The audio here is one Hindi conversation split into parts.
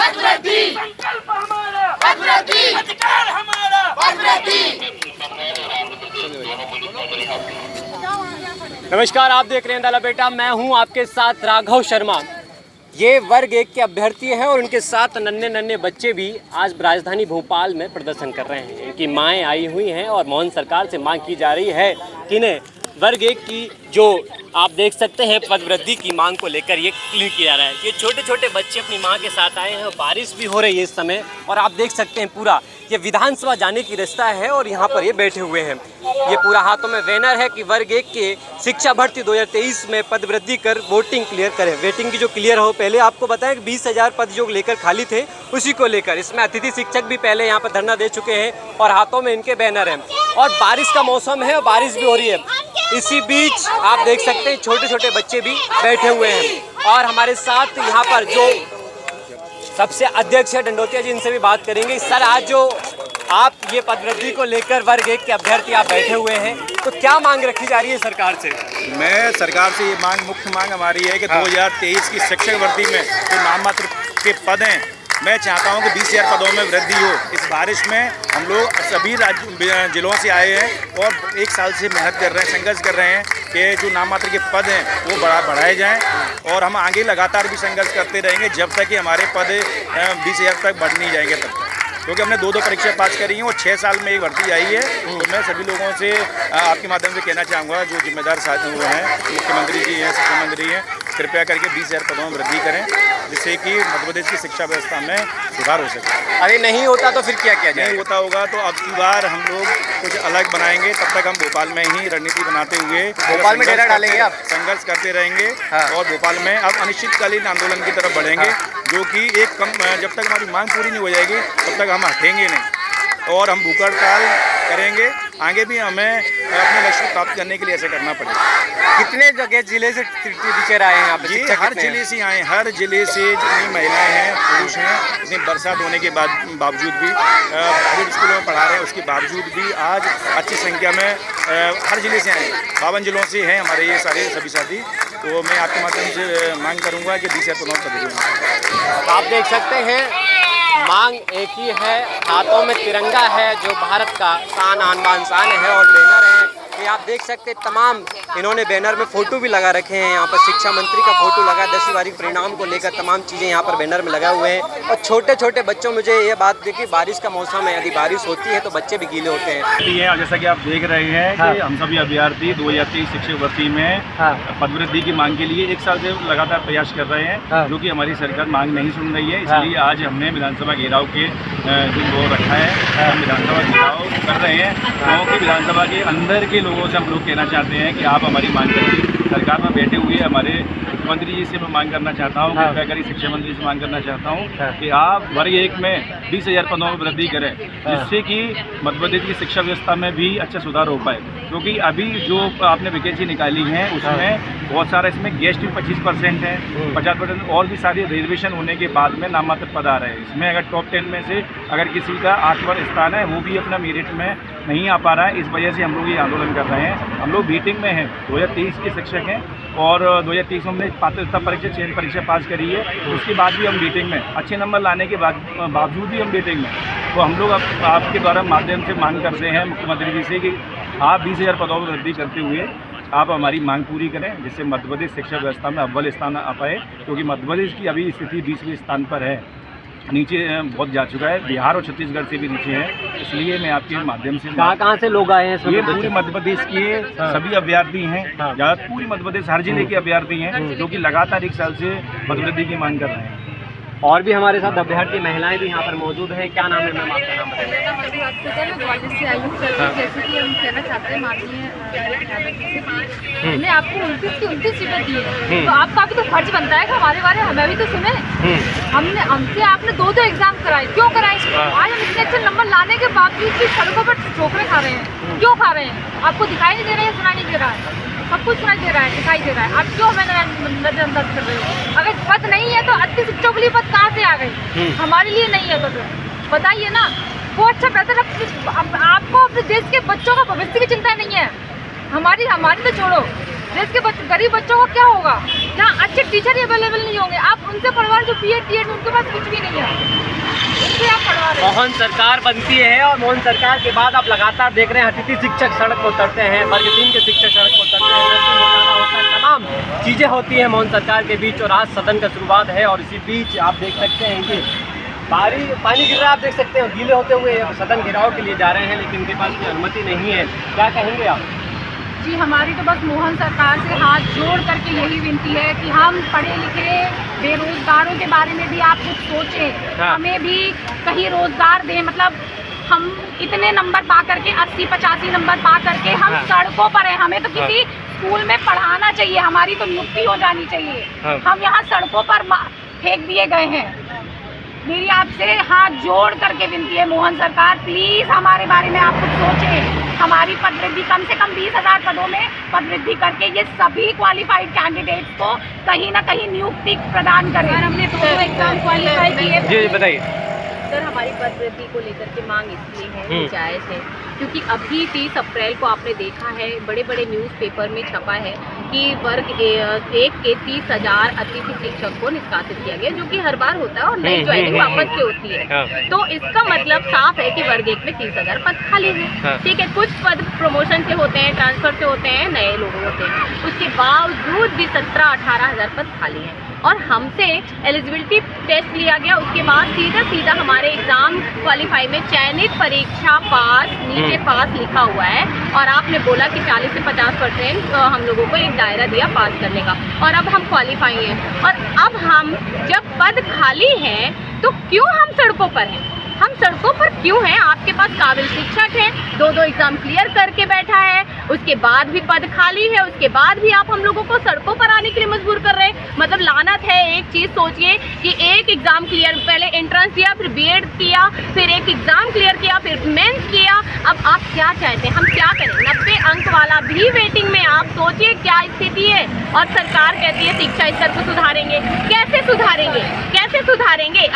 पदवृद्धि, संकल्प हमारा पदवृद्धि, अधिकार हमारा पदवृद्धि। नमस्कार, आप देख रहे हैं दाला बेटा। मैं हूं आपके साथ राघव शर्मा। ये वर्ग 1 के अभ्यर्थी हैं और उनके साथ नन्हे नन्हे बच्चे भी आज राजधानी भोपाल में प्रदर्शन कर रहे हैं। इनकी माएँ आई हुई हैं और मोहन सरकार से मांग की जा रही है कि इन्हें वर्ग 1 की जो आप देख सकते हैं पदवृद्धि की मांग को लेकर ये क्लियर किया जा रहा है। ये छोटे छोटे बच्चे अपनी माँ के साथ आए हैं। बारिश भी हो रही है इस समय और आप देख सकते हैं पूरा ये विधानसभा जाने की रास्ता है और यहाँ पर ये बैठे हुए हैं। ये पूरा हाथों में बैनर है कि वर्ग 1 के शिक्षा भर्ती 2023 में पदवृद्धि कर वोटिंग क्लियर करें। वेटिंग की जो क्लियर हो, पहले आपको बताएं कि 20,000 पद जो लेकर खाली थे उसी को लेकर इसमें अतिथि शिक्षक भी पहले यहाँ पर धरना दे चुके हैं और हाथों में इनके बैनर हैं। और बारिश का मौसम है और बारिश भी हो रही है। इसी बीच आप देख सकते हैं छोटे छोटे बच्चे भी बैठे हुए हैं और हमारे साथ यहाँ पर जो सबसे अध्यक्ष है डंडोतिया जी, इनसे भी बात करेंगे। सर, आज जो आप ये पदवृद्धि को लेकर वर्ग 1 के अभ्यर्थी आप बैठे हुए हैं, तो क्या मांग रखी जा रही है सरकार से? मैं सरकार से ये मुख्य मांग हमारी है कि 2023 की शिक्षक भर्ती में जो नाममात्र के पद हैं, मैं चाहता हूं कि 20,000 पदों में वृद्धि हो। इस बारिश में हम लोग सभी जिलों से आए हैं और 1 साल से मेहनत कर रहे हैं, संघर्ष कर रहे हैं कि जो नाममात्र के पद हैं वो बढ़ाए जाएं और हम आगे लगातार भी संघर्ष करते रहेंगे जब तक कि हमारे पद 20,000 तक बढ़ नहीं जाएंगे तब तक। क्योंकि हमने 2 परीक्षा पास करी हैं और 6 साल में एक भर्ती आई है। तो मैं सभी लोगों से आपके माध्यम से कहना चाहूँगा, जो जिम्मेदार साथी वो हैं, मुख्यमंत्री जी हैं, शिक्षा मंत्री हैं, कृपया करके 20,000 पदों में वृद्धि करें जिससे कि मध्य प्रदेश की शिक्षा व्यवस्था में सुधार हो सके। अरे नहीं होता तो फिर क्या किया जाए? नहीं होता होगा तो अब की बार हम लोग कुछ अलग बनाएंगे। तब तक हम भोपाल में ही रणनीति बनाते हुए भोपाल में डेरा डालेंगे, आप संघर्ष करते रहेंगे। और भोपाल में अब अनिश्चितकालीन आंदोलन की तरफ बढ़ेंगे, जो कि जब तक हमारी मांग पूरी नहीं हो जाएगी तब तक हम हटेंगे नहीं और हम भूख हड़ताल करेंगे। आगे भी हमें अपने लक्ष्य प्राप्त करने के लिए ऐसा करना पड़ेगा। कितने जगह जिले से टीचर आए हैं आप? ये हर जिले से आए, हर जिले से जितनी महिलाएं हैं, पुरुष हैं, इतनी बरसात होने के बावजूद भी प्राइवेट स्कूलों में पढ़ा रहे हैं, उसके बावजूद भी आज अच्छी संख्या में हर जिले से आए। 52 जिलों से हैं हमारे ये सारे सभी साथी। तो मैं आपके माध्यम से मांग करूँगा कि 20,000 पदों पर आप देख सकते हैं मांग एक ही है, हाथों में तिरंगा है जो भारत का शान आन बान शान है और बैनर है। ये आप देख सकते हैं तमाम इन्होंने बैनर में फ़ोटो भी लगा रखे हैं। यहाँ पर शिक्षा मंत्री का फ़ोटो लगा, 10वीं वार्षिक परिणाम को लेकर तमाम चीज़ें यहाँ पर बैनर में लगा हुए हैं। और छोटे छोटे बच्चों, मुझे ये बात देखिए, बारिश का मौसम है, यदि बारिश होती है तो बच्चे भी गीले होते हैं। जैसा कि आप देख रहे हैं कि हम सभी अभ्यर्थी 2023 शिक्षक भर्ती में पदवृद्धि की मांग के लिए 1 साल से लगातार प्रयास कर रहे हैं, जो कि हमारी सरकार मांग नहीं सुन रही है। इसलिए आज हमने विधानसभा घेराव के जो रखा है, हम विधानसभा घेराव कर रहे हैं क्योंकि विधानसभा के अंदर के लोगों से हम लोग कहना चाहते हैं कि आप हमारी मांग करिए। सरकार में बैठे हुए हमारे मुख्यमंत्री जी से मैं मांग करना चाहता हूँ, कृपया करिए शिक्षा मंत्री से मांग करना चाहता हूँ कि आप वर्ग 1 में 20,000 पदों में वृद्धि करें जिससे कि मध्य प्रदेश की शिक्षा व्यवस्था में भी अच्छा सुधार हो पाए। क्योंकि अभी जो आपने वैकेंसी निकाली है उसमें बहुत सारा, इसमें गेस्ट भी 25% है, 50% और भी सारी रिजर्वेशन होने के बाद में नाममात्र पद आ रहे हैं। इसमें अगर टॉप 10 में से अगर किसी का 8वां स्थान है वो भी अपना मेरिट में नहीं आ पा रहा है। इस वजह से हम लोग ये आंदोलन कर रहे हैं। हम लोग बीटिंग में हैं, 2023 के शिक्षक हैं और 2023 में हमने पात्रता परीक्षा, चयन परीक्षा पास करी है। उसके बाद भी हम बीटिंग में, अच्छे नंबर लाने के बावजूद भी हम बीटिंग में। तो हम लोग अब आपके द्वारा माध्यम से मांग करते हैं मुख्यमंत्री जी से कि आप 20,000 पदों में वृद्धि करते हुए आप हमारी मांग पूरी करें जिससे मध्य प्रदेश शिक्षा व्यवस्था में अव्वल स्थान आ पाए। क्योंकि मध्य प्रदेश की अभी स्थिति 20वें स्थान पर है, नीचे बहुत जा चुका है, बिहार और छत्तीसगढ़ से भी नीचे है। इसलिए मैं आपके माध्यम से, कहाँ से लोग आए हैं? ये पूरे मध्य प्रदेश के सभी अभ्यर्थी हैं, ज़्यादा पूरी मध्य प्रदेश हर जिले के अभ्यर्थी हैं जो कि लगातार 1 साल से पदवृद्धि की मांग कर रहे हैं। और भी हमारे साथ अभ्यर्थी महिलाएं भी यहाँ पर मौजूद हैं। क्या नाम है मैम आपका? नाम बताइए। मैं ग्वालियर से आई हूँ। जैसे कि हम कहना चाहते हैं माननीय हमने आपको 29 सीटें दी है, तो आपका भी तो फर्ज बनता है कि हमारे बारे में हमें भी तो सुने। हमसे आपने 2 एग्जाम कराए, क्यों कराए? आज हम इतने अच्छे नंबर लाने के बावजूद भी सड़कों पर ठोकरें खा रहे हैं। क्यों खा रहे हैं? आपको दिखाई नहीं दे रहा है, सुनाई नहीं दे रहा है? सब कुछ सुनाई दे रहा है, दिखाई दे रहा है। आप क्यों हमें नजरअंदाज कर रहे हो? अगर पद नहीं है तो अति शिक्षकों के लिए पद कहाँ से आ गए? हमारे लिए नहीं है तो बताइए ना। वो अच्छा बेहतर, आपको अपने देश के बच्चों का भविष्य की चिंता नहीं है। हमारी तो छोड़ो, देश के गरीब बच्चों को क्या होगा? जहाँ अच्छे टीचर अवेलेबल नहीं होंगे, आप उनसे पढ़वा जो BEd TEd उनके पास कुछ भी नहीं है, उनसे आप पढ़वा रहे हैं। मोहन सरकार बनती है और मोहन सरकार के बाद आप लगातार देख रहे हैं अतिथि शिक्षक सड़क पर उतरते हैं, वर्ग 3 के शिक्षक सड़क पर उतरते हैं, नर्सिंग घोटाला होता है, तमाम चीज़ें होती हैं मोहन सरकार के बीच। और आज सदन का शुरुआत है और इसी बीच आप देख सकते हैं कि पानी गिर रहा है, आप देख सकते हैं गीले होते हुए सदन घेराव के लिए जा रहे हैं, लेकिन इनके पास कोई अनुमति नहीं है। क्या कहेंगे आप? जी, हमारी तो बस मोहन सरकार से हाथ जोड़ करके यही विनती है कि हम पढ़े लिखे बेरोजगारों के बारे में भी आप कुछ सोचें, हमें भी कहीं रोजगार दें। मतलब हम इतने नंबर पा करके 80-85 नंबर पा करके हम सड़कों पर हैं, हमें तो किसी स्कूल में पढ़ाना चाहिए, हमारी तो नियुक्ति हो जानी चाहिए। हम यहाँ सड़कों पर फेंक दिए गए हैं। मेरी आपसे हाथ जोड़ करके विनती है मोहन सरकार, प्लीज़ हमारे बारे में आप कुछ सोचें, हमारी पदवृद्धि कम से कम 20,000 पदों में पदवृद्धि करके ये सभी क्वालिफाइड कैंडिडेट्स को कहीं ना कहीं नियुक्ति प्रदान करें। हमने 2 एग्जाम क्वालिफाई किए। जी बताइए सर, हमारी पदवृद्धि को लेकर के मांग इसलिए है, जायज़ है, क्योंकि अभी 30 अप्रैल को आपने देखा है बड़े बड़े न्यूज़पेपर में छपा है कि वर्ग 1 के 30,000 अतिथि शिक्षक को निष्कासित किया गया, जो कि हर बार होता है और नई ज्वाइनिंग वापस से होती है। तो इसका मतलब साफ है कि वर्ग 1 में 30,000 पद खाली हैं। ठीक है, कुछ पद प्रमोशन से होते हैं, ट्रांसफ़र से होते हैं, नए लोग होते हैं, उसके बावजूद भी 17-18 हज़ार पद खाली हैं। और हमसे एलिजिबिलिटी टेस्ट लिया गया, उसके बाद सीधा हमारे एग्ज़ाम क्वालिफाई में चयनित परीक्षा पास, नीचे पास लिखा हुआ है, और आपने बोला कि 40 से 50% हम लोगों को एक दायरा दिया पास करने का, और अब हम क्वालिफाई हैं। और अब हम जब पद खाली हैं तो क्यों हम सड़कों पर हैं? हम सड़कों पर क्यों हैं? आपके पास काबिल शिक्षक हैं, 2 एग्ज़ाम क्लियर करके बैठा है, उसके बाद भी पद खाली है, उसके बाद भी आप हम लोगों को सड़कों पर आने के लिए मजबूर कर रहे हैं। मतलब लानत है। एक चीज़ सोचिए कि एक एग्ज़ाम क्लियर, पहले एंट्रेंस दिया, फिर BEd किया, फिर एक एग्ज़ाम क्लियर किया, फिर मेंस किया, अब आप क्या चाहते हैं? हम क्या करें? 90 अंक वाला भी वेटिंग में। आप सोचिए क्या स्थिति है। और सरकार कहती है शिक्षा स्तर को सुधारेंगे। कैसे सुधारेंगे? कैसे सुधारेंगे?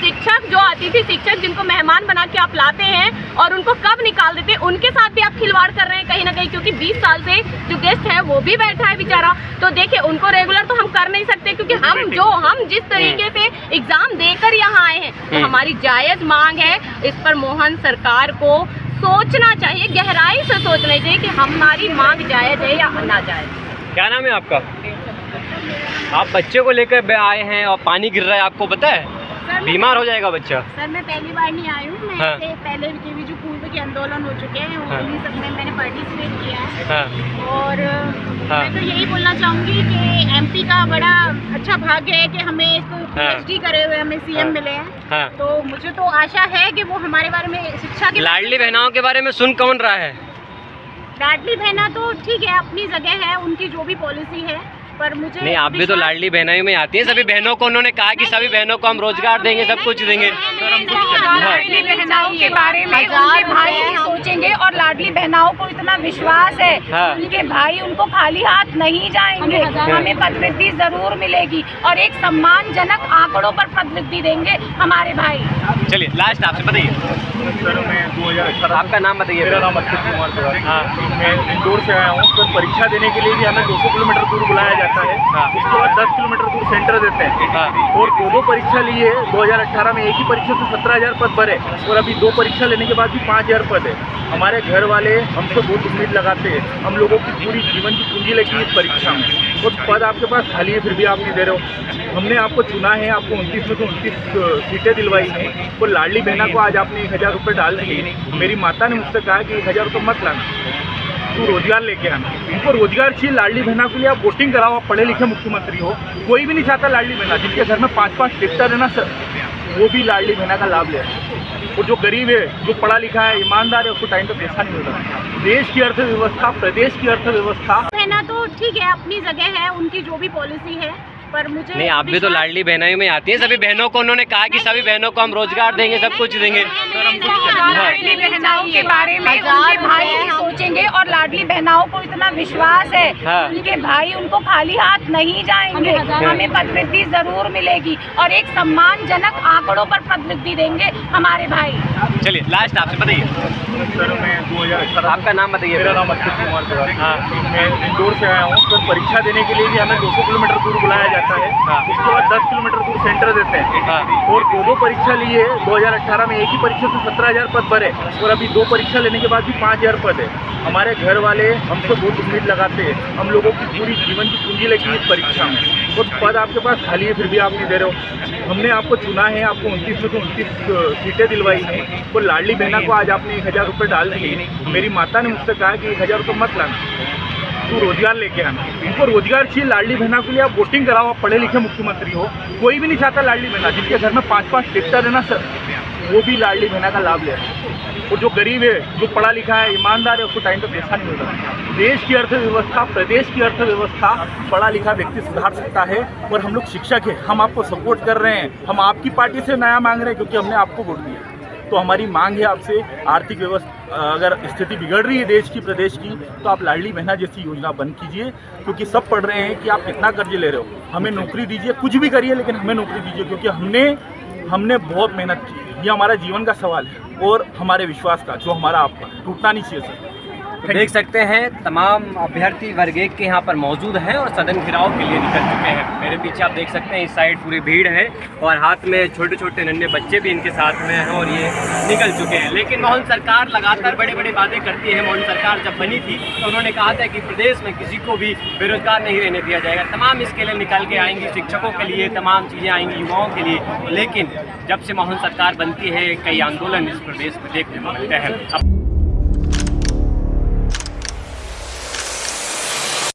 शिक्षक जो अतिथि शिक्षक जिनको मेहमान बना के आप लाते हैं और उनको कब निकाल देते हैं, उनके साथ भी आप खिलवाड़ कर रहे हैं कहीं ना कहीं, क्योंकि 20 साल से जो गेस्ट है वो भी बैठा है बेचारा। तो देखिए, उनको रेगुलर तो हम कर नहीं सकते, क्योंकि हम जिस तरीके से एग्जाम देकर यहाँ आए हैं, तो हमारी जायज़ मांग है। इस पर मोहन सरकार को सोचना चाहिए, गहराई से सोचना चाहिए कि हमारी मांग जायज़ है या नाजायज़। क्या नाम है आपका? आप बच्चे को लेकर आए हैं और पानी गिर रहा है, आपको पता है? बीमार हो जाएगा बच्चा। सर, मैं पहली बार नहीं आई हूँ, मैं इससे पहले के भी जो पूर्व के आंदोलन हो चुके हैं उन्हीं सब में मैंने पार्टिसिपेट किया है। और मैं तो यही बोलना चाहूँगी कि MP का बड़ा अच्छा भाग्य है कि हमें एक PhD करे हुए हमें CM मिले हैं। तो मुझे तो आशा है कि वो हमारे बारे में शिक्षा के लाडली बहनाओं के बारे में सुन कौन रहा है? लाडली बहना तो ठीक है, अपनी जगह है, उनकी जो भी पॉलिसी है, पर मुझे नहीं, आप भी तो लाडली बहनाई में आती है। सभी बहनों को उन्होंने कहा कि सभी बहनों को हम रोजगार देंगे, सब कुछ देंगे। लाडली बहनाओं के बारे में उनके भाई ही सोचेंगे, और लाडली बहनाओं को इतना विश्वास है, उनके भाई उनको खाली हाथ नहीं जाएंगे। हमें पदवृद्धि जरूर मिलेगी और एक सम्मानजनक आंकड़ों पर पदवृद्धि देंगे हमारे भाई। चलिए, लास्ट आपसे बताइए। सर, मैं 2018। आपका नाम बताइए। मेरा नाम अक्षय कुमार तिवारी। मैं इंदौर से आया हूँ। तो परीक्षा देने के लिए भी हमें 200 किलोमीटर दूर बुलाया जाता है। उसके बाद 10 किलोमीटर दूर सेंटर देते हैं। और 2 परीक्षा ली है। 2018 में एक ही परीक्षा से 17,000 पद भरे, और अभी 2 परीक्षा लेने के बाद भी 5,000 पद है। हमारे घर वाले हमसे बहुत उम्मीद लगाते हैं, हम लोगों की पूरी जीवन की पूंजी लगी इस परीक्षा में, और पद आपके पास खाली है, फिर भी आप नहीं दे रहे हो। हमने आपको चुना है, आपको 29 में से 29 सीटें दिलवाई हैं। और लाडली बहना को आज आपने 1,000 रुपये डाल दिए। मेरी माता ने मुझसे कहा कि 1,000 रुपये मत लाना, तू रोजगार लेके आना। इनको रोजगार चाहिए। लाडली बहना के लिए आप वोटिंग कराओ, आप पढ़े लिखे मुख्यमंत्री हो। कोई भी नहीं चाहता लाडली बहना। जिनके घर में 5-5 ट्रैक्टर है ना सर, वो भी लाडली बहना का लाभ ले रहे हैं। और जो गरीब है, जो पढ़ा लिखा है, ईमानदार है, उसको टाइम पे पैसा नहीं मिल रहा। देश की अर्थव्यवस्था, प्रदेश की अर्थव्यवस्था बहना तो ठीक है, अपनी जगह है, उनकी जो भी पॉलिसी है, पर मुझे नहीं, आप भी तो लाडली बहनोई में आती है। सभी बहनों को उन्होंने कहा कि सभी बहनों को हम रोजगार देंगे, सब कुछ देंगे। लाडली बहनाओं के बारे में उनके भाई ही सोचेंगे और लाडली बहनाओं को इतना विश्वास है उनके भाई उनको खाली हाथ नहीं जाएंगे। हमें पदवृद्धि जरूर मिलेगी और एक सम्मानजनक आंकड़ों पर पदवृद्धि देंगे हमारे भाई। चलिए लास्ट आपसे बताइए सर मैं 2018 आपका नाम बताइए। मेरा नाम अक्षय कुमार तिवारी। हाँ। मैं इंदौर से आया हूँ। सर परीक्षा देने के लिए भी हमें 200 किलोमीटर दूर बुलाया जाता है। हाँ। उसके बाद 10 किलोमीटर दूर सेंटर देते हैं। हाँ। और दो परीक्षा लिए 2018 में। एक ही परीक्षा से 17,000 पद भरे और अभी 2 परीक्षा लेने के बाद भी 5,000 पद है। हमारे घर वाले हमसे बहुत उम्मीद लगाते हैं। हम लोगों की पूरी जीवन की पूंजी लगी इस परीक्षा में और पद आपके पास खाली है फिर भी आप नहीं दे रहे हो। हमने आपको चुना है, आपको 29 में तो 29 सीटें दिलवाई हैं और लाडली बहना को आज आपने 1,000 रुपये डाल दिए। मेरी माता ने मुझसे कहा कि 1,000 रुपये मत लाना, तू रोजगार लेके आना। उनको रोजगार चाहिए। लाडली बहना के लिए आप वोटिंग कराओ। आप पढ़े लिखे मुख्यमंत्री हो। कोई भी नहीं चाहता लाडली बहना। जिनके घर में 5-5 ट्रैक्टर है ना सर, वो भी लाडली बहना का लाभ ले रहे हैं। और जो गरीब है, जो पढ़ा लिखा है, ईमानदार है, उसको टाइम पर पैसा नहीं मिल रहा। देश की अर्थव्यवस्था, प्रदेश की अर्थव्यवस्था पढ़ा लिखा व्यक्ति सुधार सकता है। और हम लोग शिक्षक हैं, हम आपको सपोर्ट कर रहे हैं। हम आपकी पार्टी से नया मांग रहे हैं क्योंकि हमने आपको वोट दिया। तो हमारी मांग है आपसे, आर्थिक व्यवस्था अगर स्थिति बिगड़ रही है देश की, प्रदेश की, तो आप लाडली बहना जैसी योजना बंद कीजिए। क्योंकि सब पढ़ रहे हैं कि आप कितना कर्ज ले रहे हो। हमें नौकरी दीजिए, कुछ भी करिए लेकिन हमें नौकरी दीजिए क्योंकि हमने बहुत मेहनत की। ये हमारा जीवन का सवाल है और हमारे विश्वास का, जो हमारा आपका टूटना नहीं चाहिए सर। देख सकते हैं तमाम अभ्यर्थी वर्ग 1 के यहाँ पर मौजूद हैं और सदन घिराव के लिए निकल चुके हैं। मेरे पीछे आप देख सकते हैं इस साइड पूरी भीड़ है और हाथ में छोटे छोटे नन्हे बच्चे भी इनके साथ में हैं और ये निकल चुके हैं। लेकिन मोहन सरकार लगातार बड़े बड़े वादे करती है। मोहन सरकार जब बनी थी तो उन्होंने कहा था कि प्रदेश में किसी को भी बेरोजगार नहीं रहने दिया जाएगा। तमाम इसके लिए निकल के आएंगी, शिक्षकों के लिए तमाम चीज़ें आएंगी, युवाओं के लिए। लेकिन जब से मोहन सरकार बनती है कई आंदोलन इस प्रदेश में देखने को मिलते हैं।